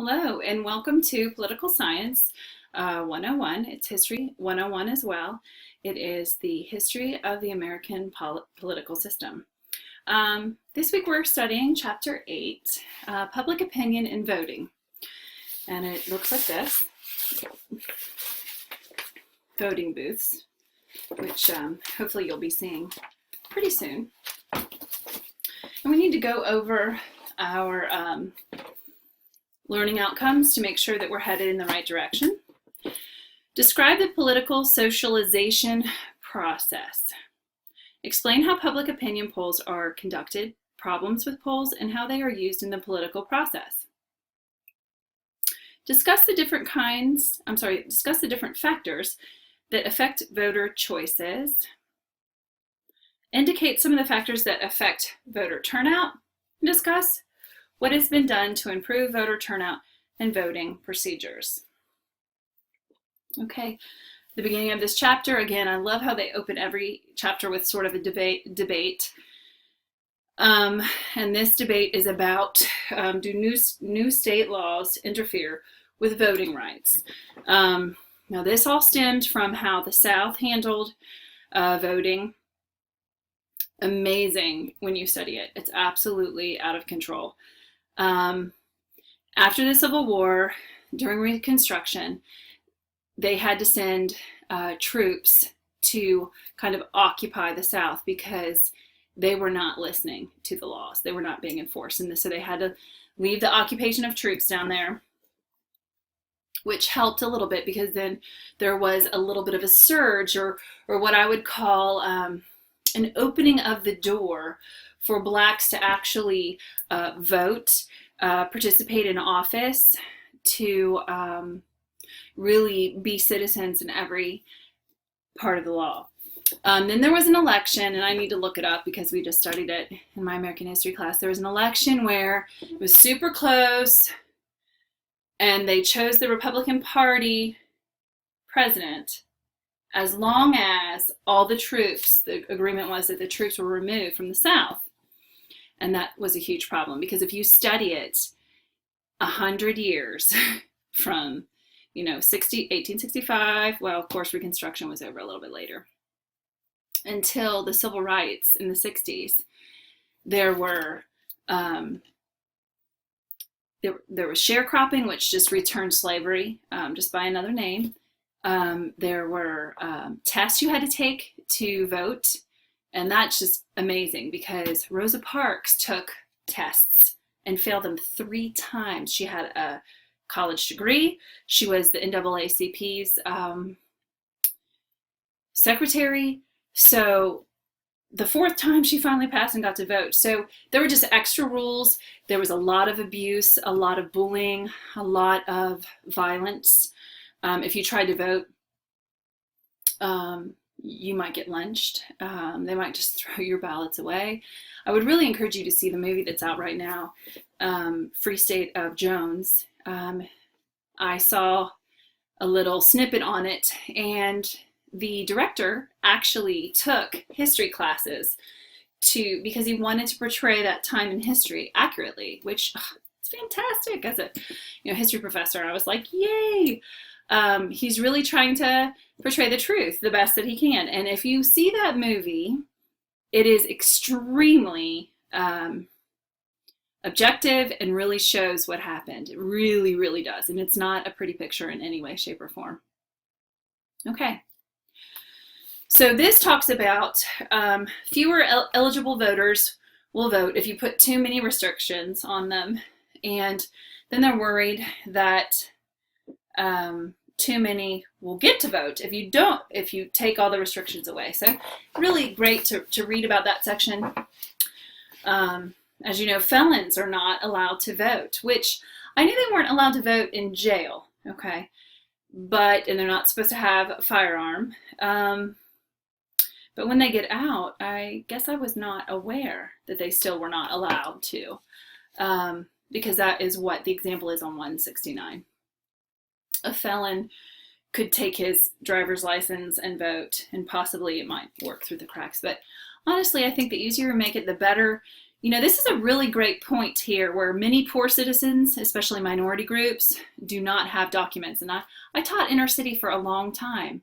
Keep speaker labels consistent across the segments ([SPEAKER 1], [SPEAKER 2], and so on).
[SPEAKER 1] Hello, and welcome to Political Science 101. It's History 101 as well. It is the history of the American political system. This week we're studying Chapter 8, Public Opinion and Voting. And it looks like this. Voting booths, which hopefully you'll be seeing pretty soon. And we need to go over our learning outcomes to make sure that we're headed in the right direction. Describe the political socialization process. Explain how public opinion polls are conducted, problems with polls, and how they are used in the political process. Discuss the different factors that affect voter choices. Indicate some of the factors that affect voter turnout. And discuss what has been done to improve voter turnout and voting procedures. Okay, the beginning of this chapter, again, I love how they open every chapter with sort of a debate. And this debate is about, do new state laws interfere with voting rights? Now this all stemmed from how the South handled voting. Amazing when you study it. It's absolutely out of control. After the Civil War, during Reconstruction, they had to send troops to kind of occupy the South because they were not listening to the laws. They were not being enforced. And so they had to leave the occupation of troops down there, which helped a little bit because then there was a little bit of a surge or what I would call an opening of the door for Blacks to actually vote, participate in office, to really be citizens in every part of the law. Then there was an election, and I need to look it up because we just studied it in my American history class. There was an election where it was super close, and they chose the Republican Party president as long as all the troops, the agreement was that the troops were removed from the South. And that was a huge problem because if you study it 100 years from, 1865, well, of course, Reconstruction was over a little bit later, until the civil rights in the 60s, there were there was sharecropping, which just returned slavery just by another name. There were tests you had to take to vote. And that's just amazing because Rosa Parks took tests and failed them 3 times. She had a college degree. She was the NAACP's secretary. So the 4th time she finally passed and got to vote. So there were just extra rules. There was a lot of abuse, a lot of bullying, a lot of violence. If you tried to vote, you might get lynched. They might just throw your ballots away. I would really encourage you to see the movie that's out right now, Free State of Jones. I saw a little snippet on it, and the director actually took history classes because he wanted to portray that time in history accurately, which it's fantastic as a history professor. I was like, yay! He's really trying to portray the truth the best that he can. And if you see that movie, it is extremely objective and really shows what happened. It really, really does. And it's not a pretty picture in any way, shape, or form. Okay. So this talks about fewer eligible voters will vote if you put too many restrictions on them. And then they're worried that too many will get to vote if you take all the restrictions away. So really great to read about that section. As you know, felons are not allowed to vote, which I knew they weren't allowed to vote in jail, okay? And they're not supposed to have a firearm. But when they get out, I guess I was not aware that they still were not allowed to, because that is what the example is on 169. A felon could take his driver's license and vote, and possibly it might work through the cracks. But honestly, I think the easier you make it, the better This is a really great point here where many poor citizens, especially minority groups, do not have documents. And I taught inner city for a long time,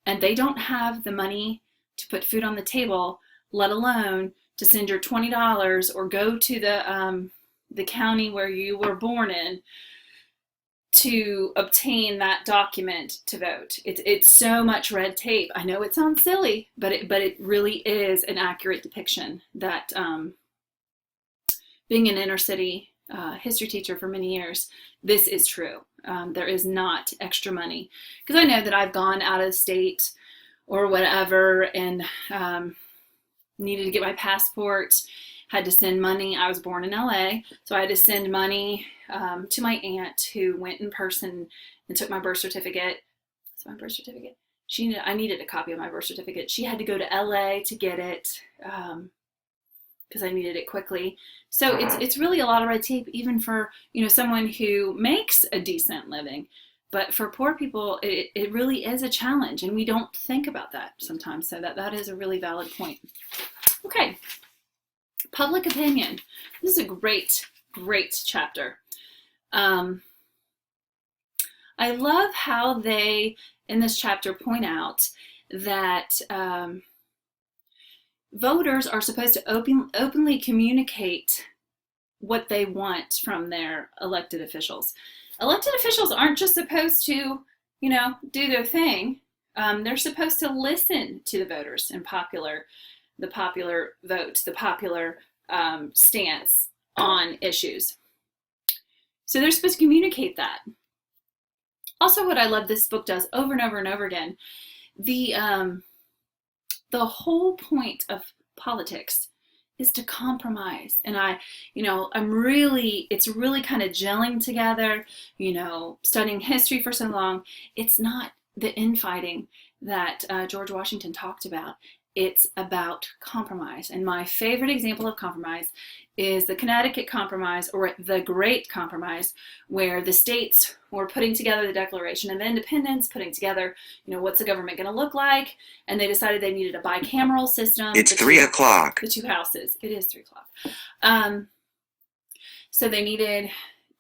[SPEAKER 1] and they don't have the money to put food on the table, let alone to send your $20 or go to the county where you were born in to obtain that document to vote. It's so much red tape. I know it sounds silly, but it really is an accurate depiction that being an inner city history teacher for many years, this is true. There is not extra money, because I know that I've gone out of state or whatever and needed to get my passport, had to send money. I was born in LA, so I had to send money to my aunt who went in person and took my birth certificate. So my birth certificate. I needed a copy of my birth certificate. She had to go to LA to get it because I needed it quickly. So it's really a lot of red tape, even for someone who makes a decent living. But for poor people, it really is a challenge, and we don't think about that sometimes. So that is a really valid point. Okay. Public opinion. This is a great chapter. I love how they, in this chapter, point out that voters are supposed to openly communicate what they want from their elected officials. Elected officials aren't just supposed to, do their thing. They're supposed to listen to the voters and the popular vote, the popular stance on issues. So they're supposed to communicate that. Also, what I love this book does over and over and over again, the whole point of politics is to compromise. And it's really kind of gelling together, studying history for so long. It's not the infighting that George Washington talked about. It's about compromise. And my favorite example of compromise is the Connecticut Compromise, or the Great Compromise, where the states were putting together the Declaration of Independence, putting together, what's the government going to look like, and they decided they needed a bicameral system.
[SPEAKER 2] It's 3 o'clock.
[SPEAKER 1] The two houses. It is 3 o'clock. So they needed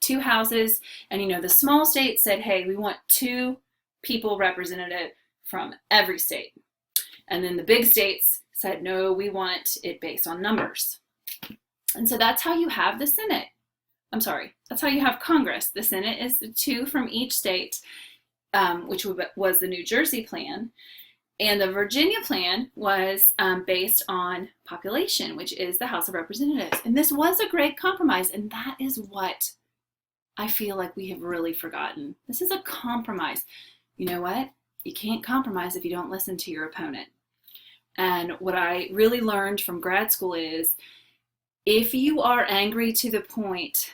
[SPEAKER 1] 2 houses, and the small states said, hey, we want 2 people represented from every state. And then the big states said, no, we want it based on numbers. And so that's how you have the Senate. That's how you have Congress. The Senate is the 2 from each state, which was the New Jersey plan. And the Virginia plan was based on population, which is the House of Representatives. And this was a great compromise. And that is what I feel like we have really forgotten. This is a compromise. You know what? You can't compromise if you don't listen to your opponent. And what I really learned from grad school is, if you are angry to the point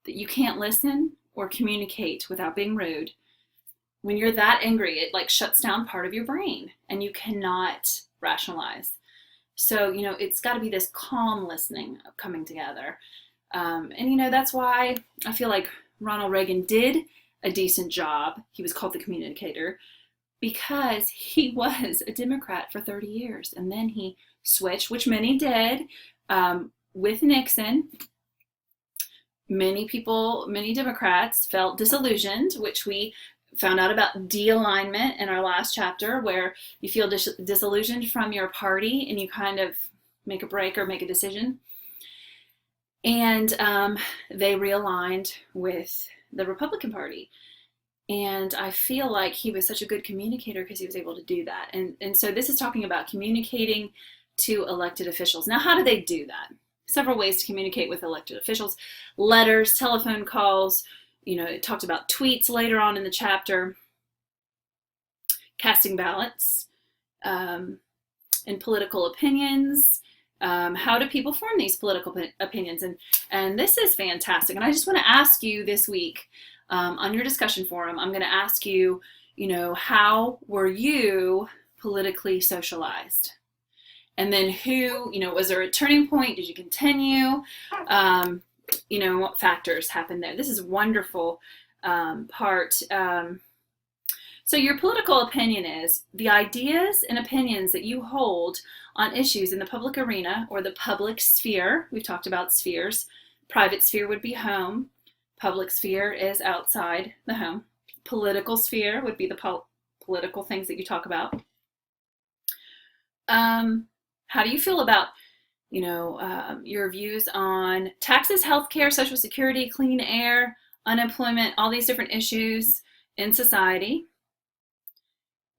[SPEAKER 1] that you can't listen or communicate without being rude, when you're that angry, it shuts down part of your brain and you cannot rationalize. So, it's got to be this calm listening coming together. And that's why I feel like Ronald Reagan did a decent job. He was called the communicator, because he was a Democrat for 30 years. And then he switched, which many did, with Nixon. Many Democrats felt disillusioned, which we found out about de-alignment in our last chapter, where you feel disillusioned from your party and you kind of make a break or make a decision. And they realigned with the Republican Party. And I feel like he was such a good communicator because he was able to do that. And so this is talking about communicating to elected officials. Now, how do they do that? Several ways to communicate with elected officials: letters, telephone calls. It talked about tweets later on in the chapter, casting ballots, and political opinions. How do people form these political opinions? And this is fantastic. And I just want to ask you this week, on your discussion forum, I'm going to ask you, how were you politically socialized? And then was there a turning point? Did you continue? What factors happened there? This is a wonderful part. So your political opinion is the ideas and opinions that you hold on issues in the public arena or the public sphere. We've talked about spheres. Private sphere would be home. Public sphere is outside the home. Political sphere would be the political things that you talk about. How do you feel about, your views on taxes, healthcare, Social Security, clean air, unemployment, all these different issues in society?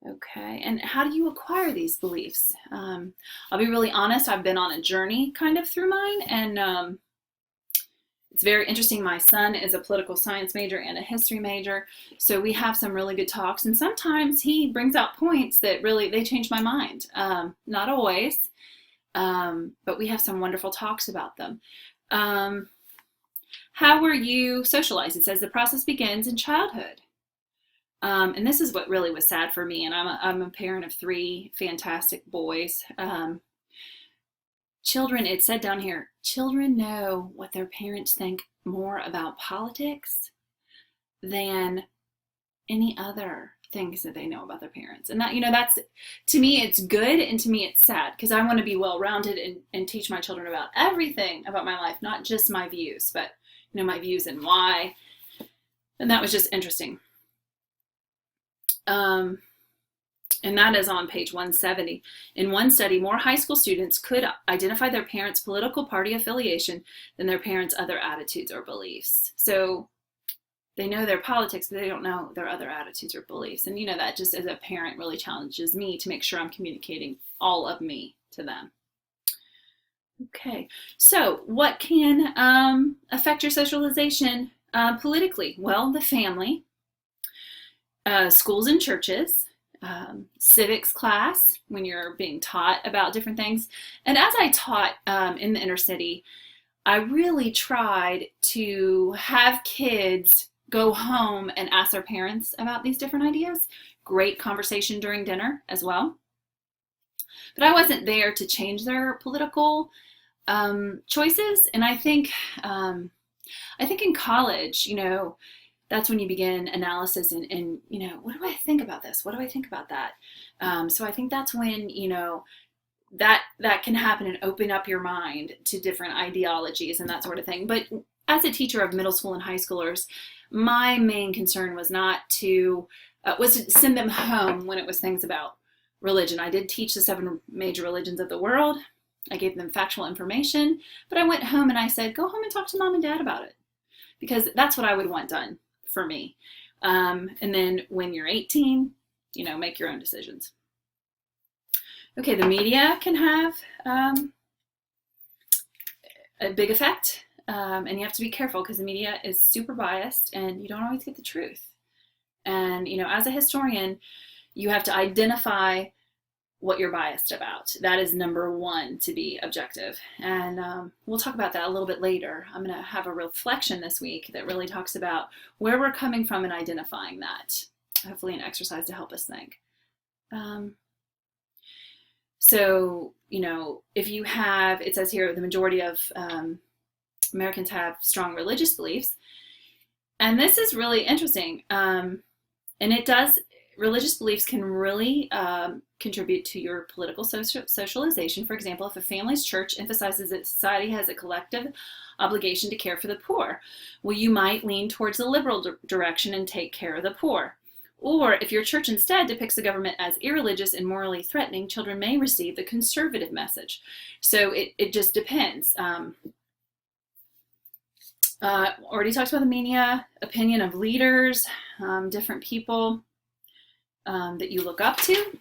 [SPEAKER 1] Okay, and how do you acquire these beliefs? I'll be really honest, I've been on a journey kind of through mine, and it's very interesting. My son is a political science major and a history major, so we have some really good talks, and sometimes he brings out points that really, they change my mind. Not always, but we have some wonderful talks about them. How were you socialized? It says the process begins in childhood. And this is what really was sad for me, and I'm a parent of 3 fantastic boys. Children, it said down here, children know what their parents think more about politics than any other things that they know about their parents. And that, that's, to me, it's good, and to me, it's sad, because I want to be well-rounded and teach my children about everything about my life, not just my views, but, my views and why. And that was just interesting. And that is on page 170. In one study, more high school students could identify their parents' political party affiliation than their parents' other attitudes or beliefs. So they know their politics, but they don't know their other attitudes or beliefs. And that just as a parent really challenges me to make sure I'm communicating all of me to them. Okay, so what can affect your socialization politically? Well, the family, schools and churches, civics class when you're being taught about different things. And as I taught in the inner city, I really tried to have kids go home and ask their parents about these different ideas. Great conversation during dinner as well. But I wasn't there to change their political choices. And I think in college, that's when you begin analysis and what do I think about this? What do I think about that? So I think that's when, that can happen and open up your mind to different ideologies and that sort of thing. But as a teacher of middle school and high schoolers, my main concern was was to send them home when it was things about religion. I did teach the 7 major religions of the world. I gave them factual information, but I went home and I said, go home and talk to mom and dad about it, because that's what I would want done for me. And then when you're 18, make your own decisions. Okay, the media can have a big effect, and you have to be careful because the media is super biased and you don't always get the truth. And, as a historian, you have to identify what you're biased about. That is number 1, to be objective. And we'll talk about that a little bit later. I'm going to have a reflection this week that really talks about where we're coming from and identifying that. Hopefully an exercise to help us think. So, if you have, it says here, the majority of Americans have strong religious beliefs. And this is really interesting. And it does, religious beliefs can really contribute to your political socialization. For example, if a family's church emphasizes that society has a collective obligation to care for the poor, well, you might lean towards the liberal direction and take care of the poor. Or if your church instead depicts the government as irreligious and morally threatening, children may receive the conservative message. So it just depends. Already talked about the media, opinion of leaders, different people that you look up to.